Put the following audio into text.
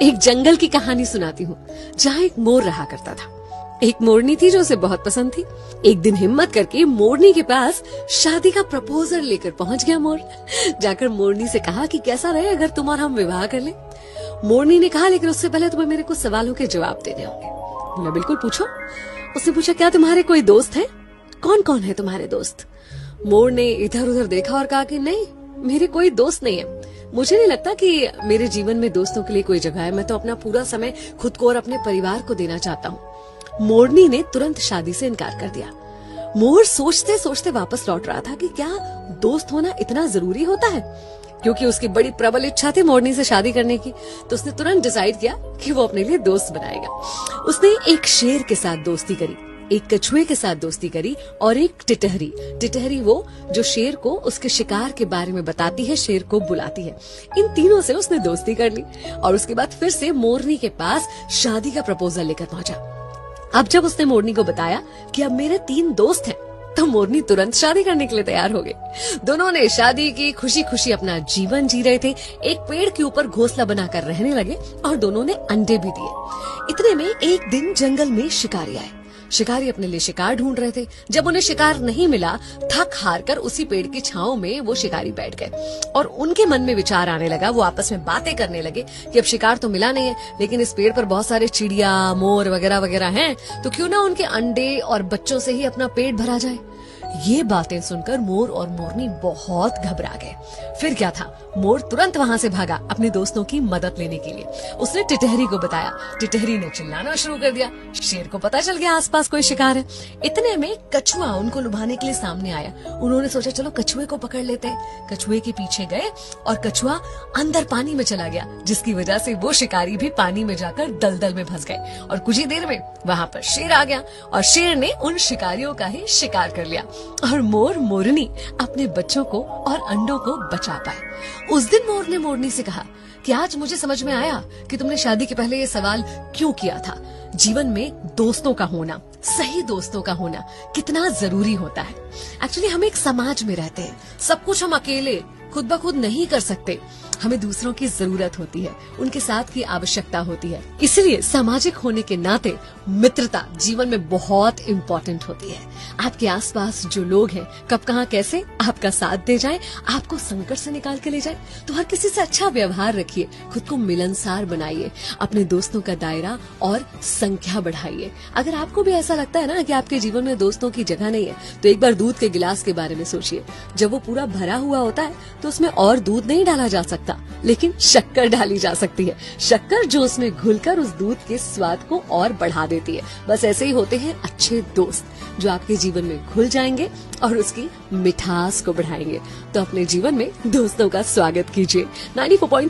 एक जंगल की कहानी सुनाती हूँ जहाँ एक मोर रहा करता था। एक मोरनी थी जो उसे बहुत पसंद थी। एक दिन हिम्मत करके मोरनी के पास शादी का प्रपोजल लेकर पहुंच गया मोर। जाकर मोरनी से कहा कि कैसा रहे अगर तुम और हम विवाह कर लें। मोरनी ने कहा लेकिन उससे पहले तुम्हें मेरे कुछ सवालों के जवाब देने होंगे। बोला बिल्कुल पूछो। उसने पूछा क्या तुम्हारे कोई दोस्त है? कौन कौन है तुम्हारे दोस्त? मोर ने इधर उधर देखा और कहा कि नहीं, मेरे कोई दोस्त नहीं है। मुझे नहीं लगता कि मेरे जीवन में दोस्तों के लिए कोई जगह है। मैं तो अपना पूरा समय खुद को और अपने परिवार को देना चाहता हूँ। मोरनी ने तुरंत शादी से इनकार कर दिया। मोर सोचते सोचते वापस लौट रहा था कि क्या दोस्त होना इतना जरूरी होता है, क्योंकि उसकी बड़ी प्रबल इच्छा थी मोरनी से शादी करने की। तो उसने तुरंत डिसाइड किया कि वो अपने लिए दोस्त बनाएगा। उसने एक शेर के साथ दोस्ती करी, एक कछुए के साथ दोस्ती करी और एक टिटहरी। टिटहरी वो जो शेर को उसके शिकार के बारे में बताती है, शेर को बुलाती है। इन तीनों से उसने दोस्ती कर ली और उसके बाद फिर से मोरनी के पास शादी का प्रपोजल लेकर पहुंचा। अब जब उसने मोरनी को बताया कि अब मेरे 3 दोस्त हैं, तो मोरनी तुरंत शादी करने के लिए तैयार हो गई। दोनों ने शादी की, खुशी खुशी अपना जीवन जी रहे थे। एक पेड़ के ऊपर घोंसला बनाकर रहने लगे और दोनों ने अंडे भी दिए। इतने में एक दिन जंगल में शिकारी आए। शिकारी अपने लिए शिकार ढूंढ रहे थे। जब उन्हें शिकार नहीं मिला, थक हार कर उसी पेड़ की छांव में वो शिकारी बैठ गए और उनके मन में विचार आने लगा। वो आपस में बातें करने लगे कि अब शिकार तो मिला नहीं है, लेकिन इस पेड़ पर बहुत सारे चिड़िया, मोर वगैरह वगैरह हैं, तो क्यों ना उनके अंडे और बच्चों से ही अपना पेट भरा जाए। ये बातें सुनकर मोर और मोरनी बहुत घबरा गए। फिर क्या था, मोर तुरंत वहां से भागा अपने दोस्तों की मदद लेने के लिए। उसने टिटहरी को बताया। टिटहरी ने चिल्लाना शुरू कर दिया। शेर को पता चल गया आसपास कोई शिकार है। इतने में कछुआ उनको लुभाने के लिए सामने आया। उन्होंने सोचा चलो कछुए को पकड़ लेते हैं। कछुए के पीछे गए और कछुआ अंदर पानी में चला गया, जिसकी वजह से वो शिकारी भी पानी में जाकर दलदल में फंस गए और कुछ ही देर में वहां पर शेर आ गया और शेर ने उन शिकारियों का ही शिकार कर लिया और मोर मोरनी अपने बच्चों को और अंडों को बचा पाए। उस दिन मोर ने मोरनी से कहा कि आज मुझे समझ में आया कि तुमने शादी के पहले ये सवाल क्यों किया था। जीवन में दोस्तों का होना, सही दोस्तों का होना कितना जरूरी होता है। एक्चुअली हम एक समाज में रहते हैं, सब कुछ हम अकेले खुद ब खुद नहीं कर सकते। हमें दूसरों की जरूरत होती है, उनके साथ की आवश्यकता होती है। इसलिए सामाजिक होने के नाते मित्रता जीवन में बहुत इम्पोर्टेंट होती है। आपके आसपास जो लोग हैं, कब कहाँ कैसे आपका साथ दे जाए, आपको संकट से निकाल के ले जाए, तो हर किसी से अच्छा व्यवहार रखिए, खुद को मिलनसार बनाइए, अपने दोस्तों का दायरा और संख्या बढ़ाइए। अगर आपको भी ऐसा लगता है ना कि आपके जीवन में दोस्तों की जगह नहीं है, तो एक बार दूध के गिलास के बारे में सोचिए। जब वो पूरा भरा हुआ होता है तो उसमें और दूध नहीं डाला जा सकता, लेकिन शक्कर डाली जा सकती है। शक्कर जो उसमें घुलकर उस दूध के स्वाद को और बढ़ा देती है। बस ऐसे ही होते हैं अच्छे दोस्त, जो आपके जीवन में घुल जाएंगे और उसकी मिठास को बढ़ाएंगे। तो अपने जीवन में दोस्तों का स्वागत कीजिए। 94.3